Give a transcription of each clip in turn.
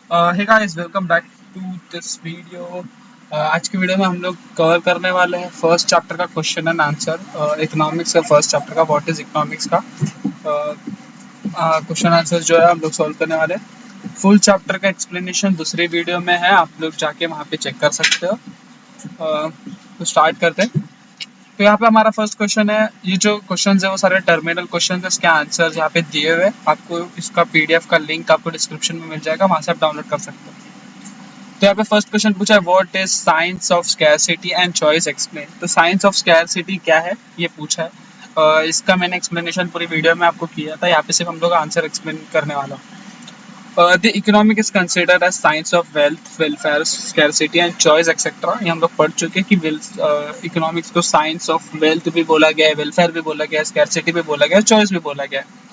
Hey guys, welcome back to this video. आज की video में हम लोग कवर करने वाले हैं फर्स्ट चैप्टर का क्वेश्चन एंड आंसर। इकोनॉमिक्स का फर्स्ट चैप्टर का व्हाट इज इकोनॉमिक्स का क्वेश्चन आंसर जो है हम लोग सॉल्व करने वाले हैं। फुल चैप्टर का एक्सप्लेनेशन दूसरी वीडियो में है, आप लोग जाके वहाँ पे चेक कर सकते हो। तो स्टार्ट करते हैं। तो यहाँ पे हमारा फर्स्ट क्वेश्चन है। ये जो क्वेश्चन है वो सारे टर्मिनल क्वेश्चन है, इसके आंसर यहाँ पे दिए हुए हैं। आपको इसका पीडीएफ का लिंक आपको डिस्क्रिप्शन में मिल जाएगा, वहाँ से आप डाउनलोड कर सकते हो। तो यहाँ पे फर्स्ट क्वेश्चन पूछा है, what is science of scarcity and choice explain. तो साइंस ऑफ स्कैरसिटी क्या है ये पूछा है। इसका मैंने एक्सप्लेनेशन पूरी वीडियो में आपको किया था, यहाँ पे सिर्फ हम लोग आंसर एक्सप्लेन करने वाला हूँ। The economic is considered as science of wealth, welfare, scarcity and choice etcetera. ये हम लोग पढ़ चुके हैं कि इकोनॉमिक्स को साइंस ऑफ वेल्थ भी बोला गया है, वेलफेयर भी बोला गया है, स्कैरसिटी भी बोला गया है, चॉइस भी बोला गया है।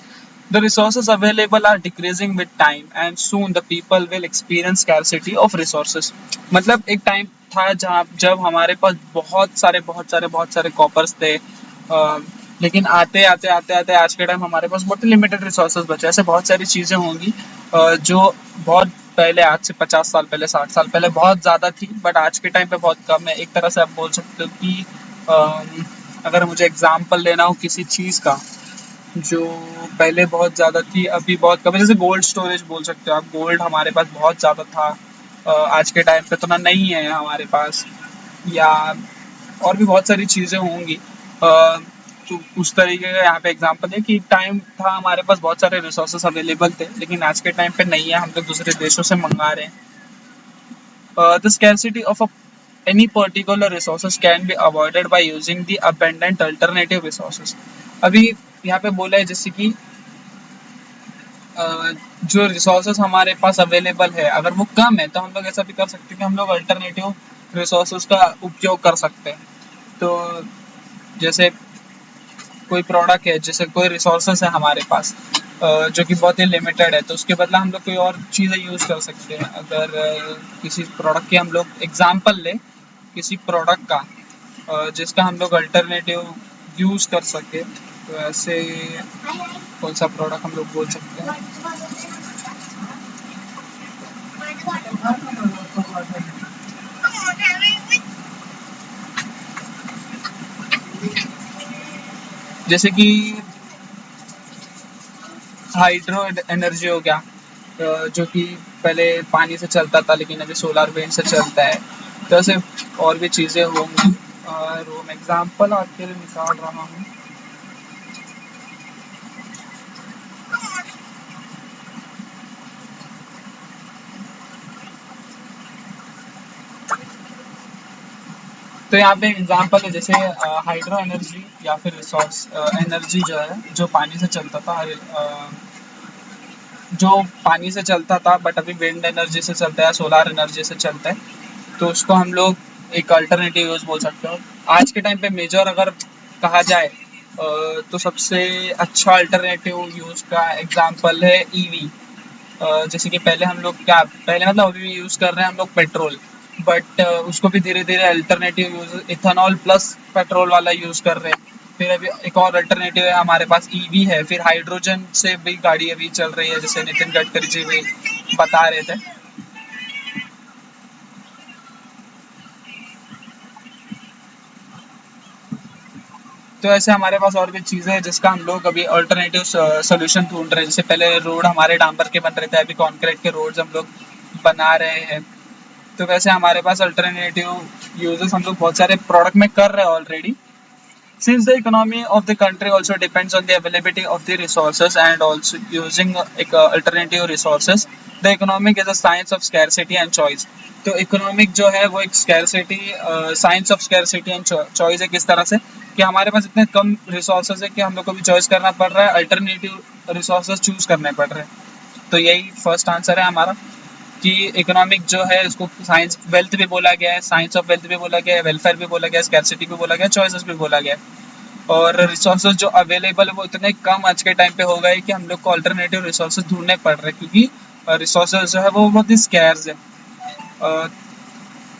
The resources available are decreasing with time and soon the people will experience scarcity of resources। मतलब एक टाइम था जहाँ जब हमारे पास बहुत सारे कॉपर्स थे। लेकिन आते आते आते आते आज के टाइम हमारे पास बहुत लिमिटेड रिसोर्सेज बचे। ऐसे बहुत सारी चीज़ें होंगी जो बहुत पहले, आज से 50 साल पहले, 60 साल पहले बहुत ज़्यादा थी, बट आज के टाइम पे बहुत कम है। एक तरह से आप बोल सकते हो कि अगर मुझे एग्जाम्पल लेना हो किसी चीज़ का जो पहले बहुत ज़्यादा थी, अभी बहुत कम है, जैसे गोल्ड स्टोरेज बोल सकते हो आप। गोल्ड हमारे पास बहुत ज़्यादा था, आज के टाइम पे उतना नहीं है हमारे पास। या और भी बहुत सारी चीज़ें होंगी। तो उस तरीके का यहाँ पे एग्जांपल है कि टाइम था हमारे पास बहुत सारे रिसोर्सेस अवेलेबल थे, लेकिन आज के टाइम पे नहीं है, हम लोग दूसरे देशों से मंगा रहे हैं। The scarcity of any particular resources can be avoided by using the abundant alternative resources। अभी यहाँ पे बोला है जैसे कि जो रिसोर्सेस हमारे पास अवेलेबल है, अगर वो कम है तो हम लोग ऐसा भी कर सकते हैं कि हम लोग अल्टरनेटिव रिसोर्सेस का उपयोग कर सकते हैं। तो जैसे कोई प्रोडक्ट है, जैसे कोई रिसोर्सेस है हमारे पास जो कि बहुत ही लिमिटेड है, तो उसके बदला हम लोग कोई और चीज़ें यूज़ कर सकते हैं। अगर किसी प्रोडक्ट की हम लोग एग्जांपल लें, किसी प्रोडक्ट का जिसका हम लोग अल्टरनेटिव यूज़ कर सके, तो ऐसे कौन सा प्रोडक्ट हम लोग बोल सकते हैं। जैसे कि हाइड्रो एनर्जी हो गया, जो कि पहले पानी से चलता था लेकिन अभी सोलर विंड से चलता है। तो ऐसे और भी चीज़ें होंगी और वो मैं एग्जाम्पल आपके लिए निकाल रहा हूँ। तो यहाँ पे एग्जाम्पल है, जैसे हाइड्रो एनर्जी या फिर रिसोर्स एनर्जी जो है, जो पानी से चलता था, जो पानी से चलता था बट अभी विंड एनर्जी से चलता है, सोलर एनर्जी से चलता है। तो उसको हम लोग एक अल्टरनेटिव यूज बोल सकते हो। आज के टाइम पे मेजर अगर कहा जाए तो सबसे अच्छा अल्टरनेटिव यूज का एग्जांपल है ईवी। जैसे कि पहले हम लोग क्या, पहले मतलब अभी भी यूज कर रहे हैं हम लोग पेट्रोल, बट उसको भी धीरे धीरे alternative use ethanol plus petrol वाला यूज कर रहे हैं। फिर अभी एक और अल्टरनेटिव है हमारे पास, ईवी है। फिर हाइड्रोजन से भी गाड़ी अभी चल रही है, जैसे नितिन गडकरी जी भी बता रहे थे। तो ऐसे हमारे पास और भी चीज़ें हैं जिसका हम लोग अभी अल्टरनेटिव सोल्यूशन ढूंढ रहे हैं। जैसे पहले रोड हमारे डांबर के बन रहे थे, अभी कॉन्क्रीट के रोड्स हम लोग बना रहे हैं। तो वैसे हमारे पास अल्टरनेटिव यूजेस हम लोग बहुत सारे प्रोडक्ट में कर रहे हैं already. Since the economy of the country also depends on the availability of the resources and also using alternative resources, the economic is a science of scarcity and choice। तो economic जो है वो एक scarcity, science of scarcity and choice है। किस तरह से कि हमारे पास इतने कम रिसोर्सेज है कि हम लोग को भी चॉइस करना पड़ रहा है, अल्टरनेटिव रिसोर्सेज चूज करने पड़ रहे हैं। तो यही फर्स्ट आंसर है हमारा कि इकोनॉमिक जो है उसको साइंस वेल्थ भी बोला गया है, साइंस ऑफ वेल्थ भी बोला गया है, वेलफेयर भी बोला गया है, स्कैरसिटी भी बोला गया है, चॉइसेस भी बोला गया है। और रिसोर्सेज जो अवेलेबल है वो इतने कम आज के टाइम पे हो गए कि हम लोग को अल्टरनेटिव रिसोर्सेज ढूंढने पड़ रहे हैं, क्योंकि रिसोर्सेज जो है वो बहुत ही स्कैर्स है।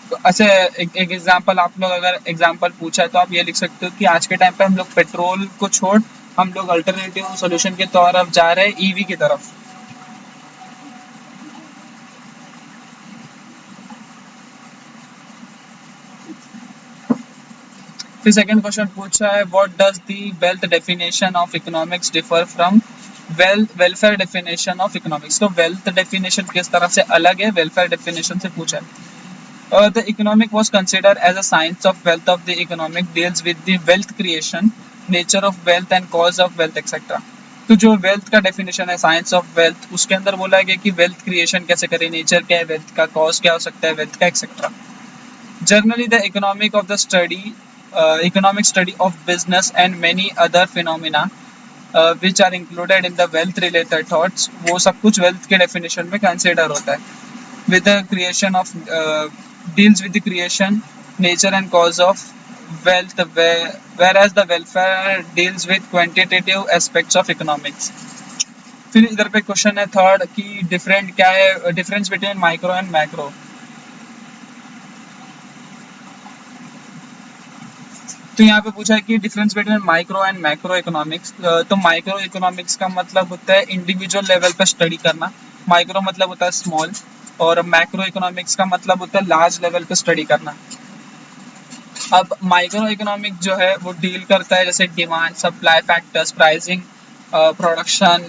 तो अच्छा, एक एग्जांपल आप लोग अगर एग्जांपल पूछा है तो आप ये लिख सकते हो कि आज के टाइम पे हम लोग पेट्रोल को छोड़ हम लोग अल्टरनेटिव सोल्यूशन की तरफ जा रहे हैं, ईवी की तरफ। फिर सेकंड क्वेश्चन पूछा है what does the wealth definition of economics differ from welfare definition of economics. तो वेल्थ डेफिनेशन किस तरह से अलग है वेलफेयर डेफिनेशन से पूछा है। The economic was considered as a science of wealth of the economic deals with the wealth creation, nature of wealth and cause of wealth etc. तो जो वेल्थ का डेफिनेशन है साइंस ऑफ वेल्थ उसके अंदर बोला गया कि वेल्थ क्रिएशन कैसे करें, नेचर क्या है वेल्थ का, कॉज क्या हो सकता है वेल्थ का etcetera. Generally the economic of the study economic study of business and many other phenomena which are included in the wealth related thoughts, वो सब कुछ वेल्थ के डेफिनेशन में कंसिडर होता है। with the creation of deals with the creation, nature and cause of wealth, whereas the welfare deals with quantitative aspects of economics. फिर इधर पे क्वेश्चन है थर्ड कि डिफरेंट क्या है, difference between micro and macro. तो यहाँ पे पूछा है कि difference between micro and macro economics. तो माइक्रो इकोनॉमिक्स का मतलब होता है इंडिविजुअल लेवल पे स्टडी करना, माइक्रो मतलब होता है स्मॉल, और मैक्रो इकोनॉमिक्स का मतलब होता है लार्ज लेवल पे स्टडी करना। अब माइक्रो इकोनॉमिक जो है वो डील करता है जैसे demand, supply factors, pricing, production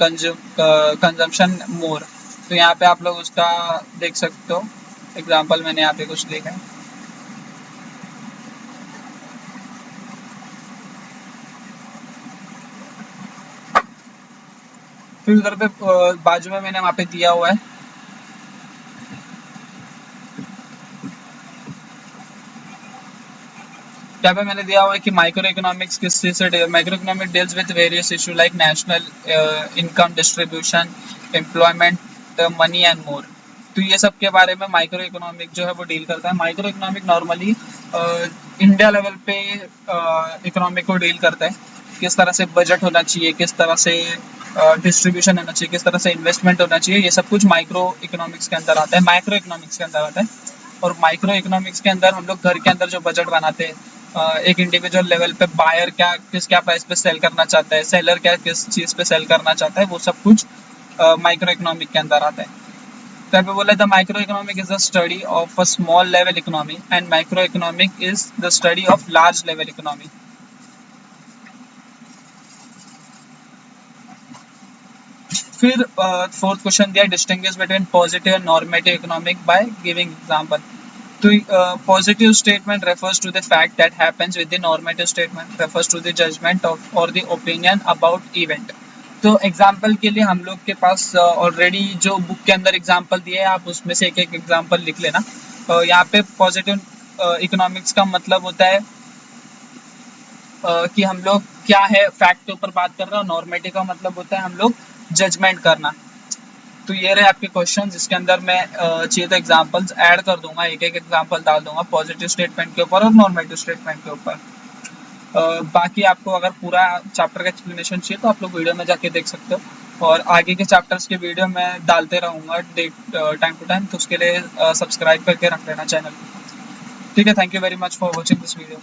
consumption more. तो यहाँ पे आप लोग उसका देख सकते हो एग्जांपल, मैंने यहाँ पे कुछ लिखा है। फिर उधर पे बाजू में मैंने वहाँ पे दिया हुआ है यहाँ पे मैंने दिया हुआ है कि माइक्रो इकोनॉमिक्स किस चीज से, micro economic deals with various issue like national income distribution, employment, money and more. तो ये सब के बारे में माइक्रो इकोनॉमिक जो है वो डील करता है। Micro economic normally India level पे इकोनॉमिक को डील करता है, किस तरह से बजट होना चाहिए, किस तरह से डिस्ट्रीब्यूशन होना चाहिए, किस तरह से इन्वेस्टमेंट होना चाहिए, ये सब कुछ माइक्रो इकोनॉमिक्स के अंदर आता है, माइक्रो इकोनॉमिक्स के अंदर आता है। और माइक्रो इकोनॉमिक्स के अंदर हम लोग घर के अंदर जो बजट बनाते हैं, एक इंडिविजुअल लेवल पे बायर क्या प्राइस पे सेल करना चाहता है, सेलर क्या किस चीज पे सेल करना चाहता है, वो सब कुछ माइक्रो इकोनॉमिक के अंदर आता है। तो यहाँ पे बोला the micro economic is the study of a small level economy and micro economic is the study of large level economy. फिर फोर्थ क्वेश्चन दिया distinguish between positive and normative economic by giving example. तो positive statement refers to the fact that happens with the normative statement refers to the judgment of or the opinion about event। तो example के लिए हम लोग के पास already जो book के अंदर एग्जाम्पल दिए हैं, आप उसमें से एक एक एग्जाम्पल लिख लेना। यहाँ पे पॉजिटिव इकोनॉमिक्स का मतलब होता है कि हम लोग क्या है फैक्ट के ऊपर बात कर रहे हैं, और नॉर्मेटिव का मतलब होता है हम लोग जजमेंट करना। तो ये रहे आपके क्वेश्चन, जिसके अंदर मैं चाहिए तो एग्जांपल्स ऐड कर दूंगा, एक एक एग्जांपल डाल दूंगा पॉजिटिव स्टेटमेंट के ऊपर और नॉर्मेटिव स्टेटमेंट के ऊपर। बाकी आपको अगर पूरा चैप्टर का एक्सप्लेनेशन चाहिए तो आप लोग वीडियो में जाके देख सकते हो, और आगे के चैप्टर्स के वीडियो मैं डालते रहूँगा टाइम टू टाइम, तो उसके लिए सब्सक्राइब करके रख लेना चैनल। ठीक है, thank you very much for watching this video.